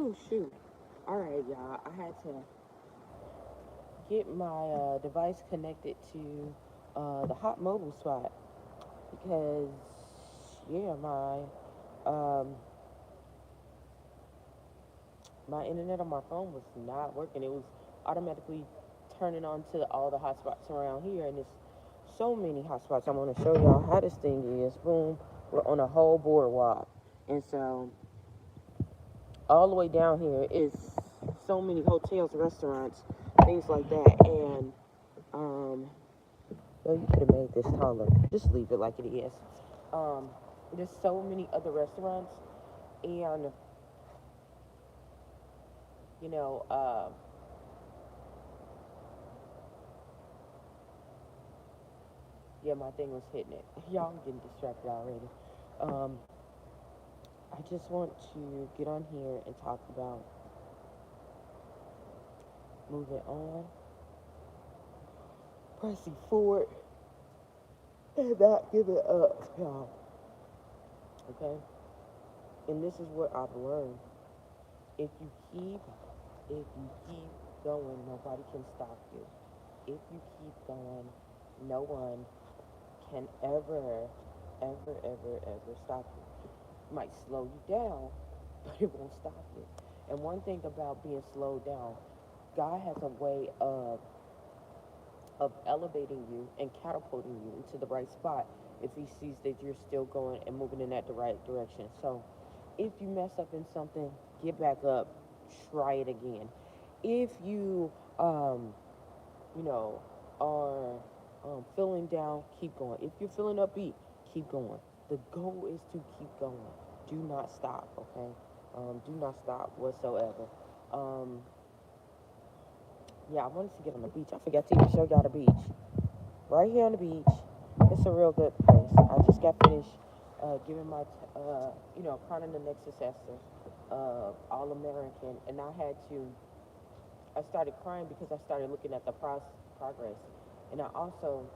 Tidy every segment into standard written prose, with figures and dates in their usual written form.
Oh shoot. All right, y'all. I had to get my device connected to the hot mobile spot because yeah, um, my internet on my phone was not working. It was automatically turning on to all the hotspots around here, and it's so many hotspots. I want to show y'all how this thing is. Boom, we're on a whole boardwalk, and so all the way down here is so many hotels, restaurants, things like that, and um, well, you could have made this taller. Just leave it like it is. Um, there's so many other restaurants, and you know, yeah, my thing was hitting it. Y'all I'm getting distracted already. Um, I just want to get on here and talk about moving on, pressing forward, and not giving up, y'all. Okay, and this is what I've learned. If you keep, if you keep going, nobody can stop you. If you keep going, no one can ever stop you. It might slow you down, but it won't stop you. And one thing about being slowed down, God has a way of elevating you and catapulting you into the right spot if he sees that you're still going and moving in that the right direction. So if you mess up in something, get back up, try it again. If you you know, are feeling down, keep going. If you're feeling upbeat, keep going. The goal is to keep going. Do not stop, okay? Do not stop whatsoever. Um, yeah, I wanted to get on the beach. I forgot to even show y'all the beach. Right here on the beach. It's a real good place. I just got finished giving my, crowning the next successor, All American, and I started crying because I started looking at the progress. And I also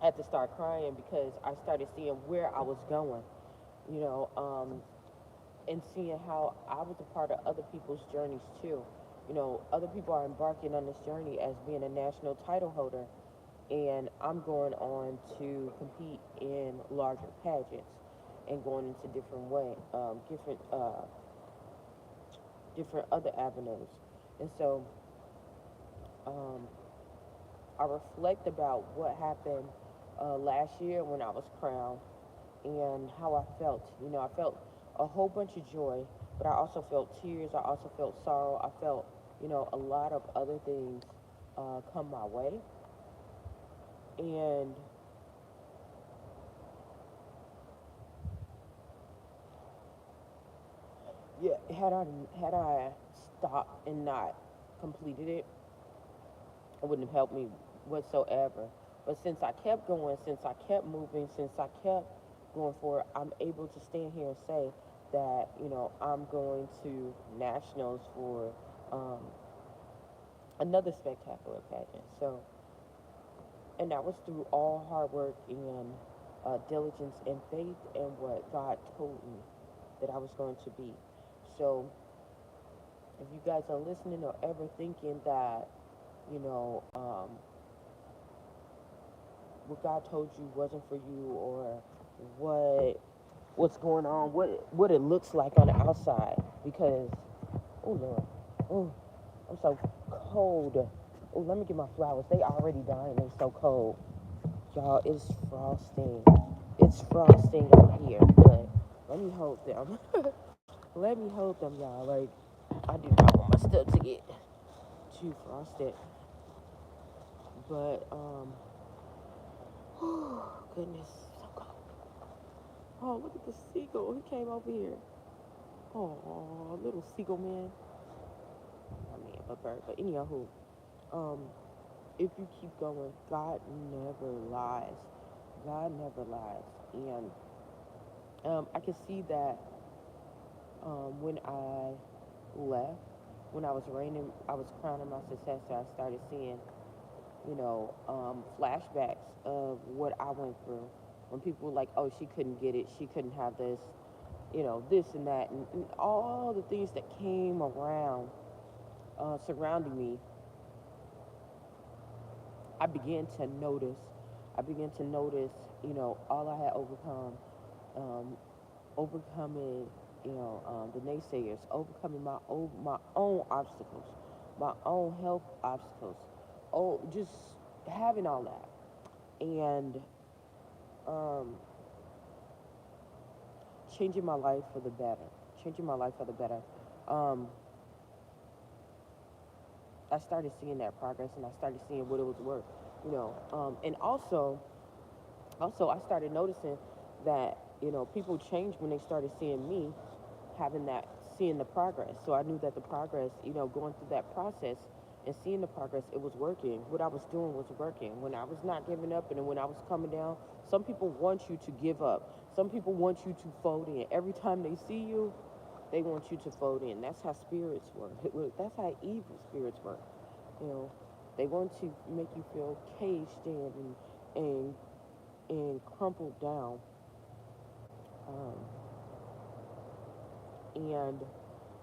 had to start crying because I started seeing where I was going, you know, and seeing how I was a part of other people's journeys too. You know, other people are embarking on this journey as being a national title holder, and I'm going on to compete in larger pageants and going into different other avenues. And so um, I reflect about what happened last year when I was crowned and how I felt. You know, I felt a whole bunch of joy, but I also felt tears. I also felt sorrow. I felt, a lot of other things come my way. And yeah, had I stopped and not completed it, it wouldn't have helped me whatsoever. But since I kept going, since I kept moving, since I kept going forward, I'm able to stand here and say that, I'm going to nationals for um, another spectacular pageant. So, and that was through all hard work and diligence and faith in what God told me that I was going to be. So, if you guys are listening or ever thinking that, you know, what God told you wasn't for you, or what's going on, what it looks like on the outside, because oh Lord, oh I'm so cold. Oh, let me get my flowers. They already dying. They're so cold. Y'all, it's frosting. It's frosting out here, but let me hold them. Let me hold them, y'all. Like, I do not want my stuff to get too frosted. But, goodness, so cold. Oh, look at the seagull. He came over here. Oh, little seagull man. I mean, a bird. But anyhow, um, if you keep going, God never lies. God never lies. And I can see that when I left, when I was crowning my successor, I started seeing, flashbacks of what I went through. When people were like, oh, she couldn't get it, she couldn't have this. this and that, and all the things that came around, surrounding me. I began to notice. I began to notice, all I had overcome, um, overcoming, the naysayers, overcoming my own obstacles, my own health obstacles. Oh, just having all that, and um, changing my life for the better. Changing my life for the better. Um, I started seeing that progress, and I started seeing what it was worth. And also I started noticing that people changed when they started seeing me having that, seeing the progress. So I knew that the progress, going through that process and seeing the progress, it was working. What I was doing was working. When I was not giving up and when I was coming down, some people want you to give up. Some people want you to fold in. Every time they see you, they want you to fold in. That's how spirits work. That's how evil spirits work. You know, they want to make you feel caged in and and crumpled down. Um, and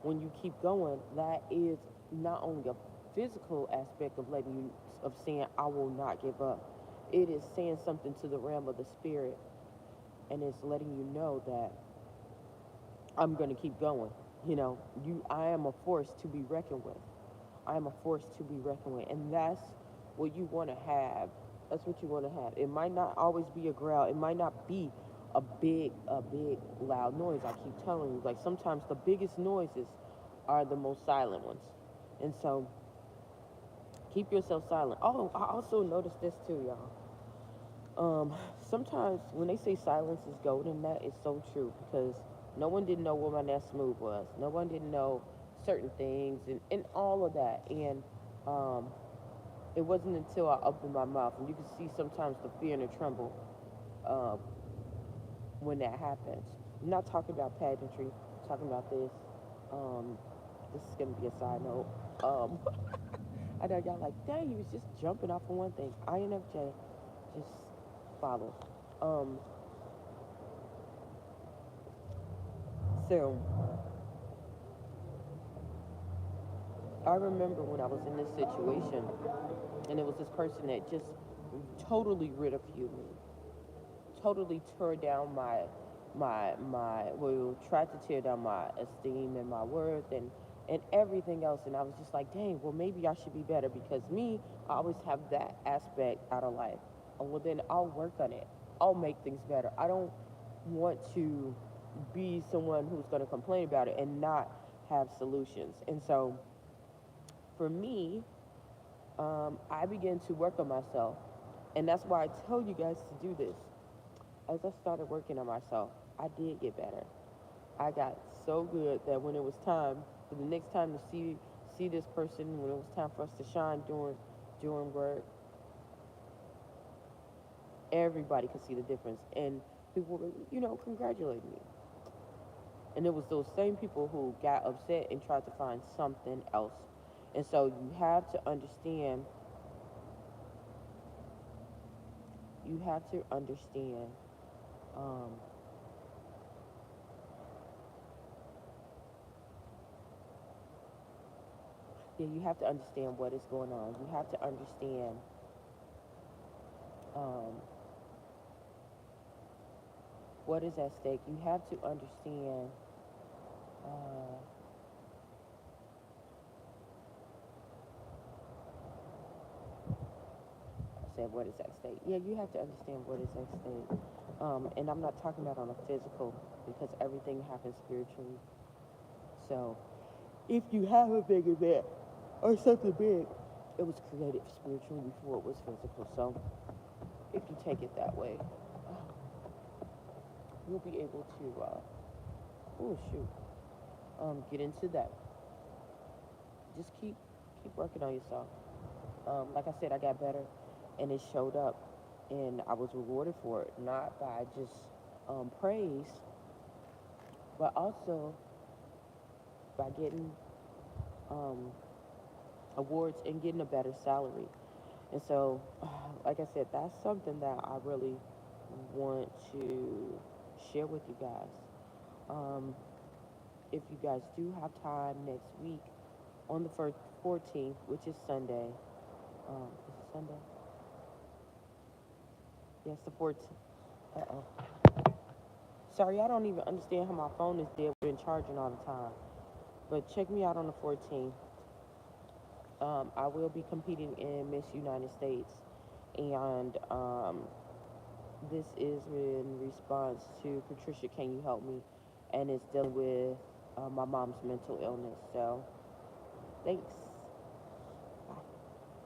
when you keep going, that is not only a physical aspect of letting you, of saying I will not give up. It is saying something to the realm of the spirit, and it's letting you know that I'm going to keep going. I am a force to be reckoned with. I am a force to be reckoned with, and that's what you want to have. That's what you want to have. It might not always be a growl. It might not be a big loud noise. I keep telling you, like sometimes the biggest noises are the most silent ones, and so keep yourself silent. Oh, I also noticed this too, y'all. Sometimes when they say silence is golden, that is so true because no one didn't know what my next move was. No one didn't know certain things and all of that. And um, it wasn't until I opened my mouth, and you can see sometimes the fear and the tremble um, when that happens. I'm not talking about pageantry. I'm talking about this. Um, this is gonna be a side note. Um, I know y'all like, dang, you was just jumping off of one thing. INFJ, just follow. Um, so I remember when I was in this situation, and it was this person that just totally ridiculed me, totally tore down well, tried to tear down my esteem and my worth and everything else. And I was just like, dang, well, maybe I should be better because me, I always have that aspect out of life. Oh, well, then I'll work on it. I'll make things better. I don't want to be someone who's going to complain about it and not have solutions. And so for me, I began to work on myself. And that's why I tell you guys to do this. As I started working on myself, I did get better. I got so good that when it was time for the next time to see this person, when it was time for us to shine during work, everybody could see the difference, and people were, congratulating me. And it was those same people who got upset and tried to find something else. And so you have to understand. You have to understand. Um, yeah, you have to understand what is going on. You have to understand um, what is at stake. You have to understand. Uh, I said, what is at stake? Yeah, you have to understand what is at stake. And I'm not talking about on a physical because everything happens spiritually. So if you have a big event or something big, it was created spiritually before it was physical. So if you take it that way, you'll be able to, oh shoot, get into that. Just keep working on yourself. Like I said, I got better, and it showed up, and I was rewarded for it, not by just praise, but also by getting um, awards and getting a better salary. And so, like I said, that's something that I really want to share with you guys. Um, if you guys do have time next week on the 14th, which is Sunday, is it Sunday? Yes, the 14th. Uh-oh. Sorry, I don't even understand how my phone is dead and charging all the time. But check me out on the 14th. I will be competing in Miss United States, and this is in response to Patricia, Can You Help Me? And it's dealing with my mom's mental illness. So, thanks.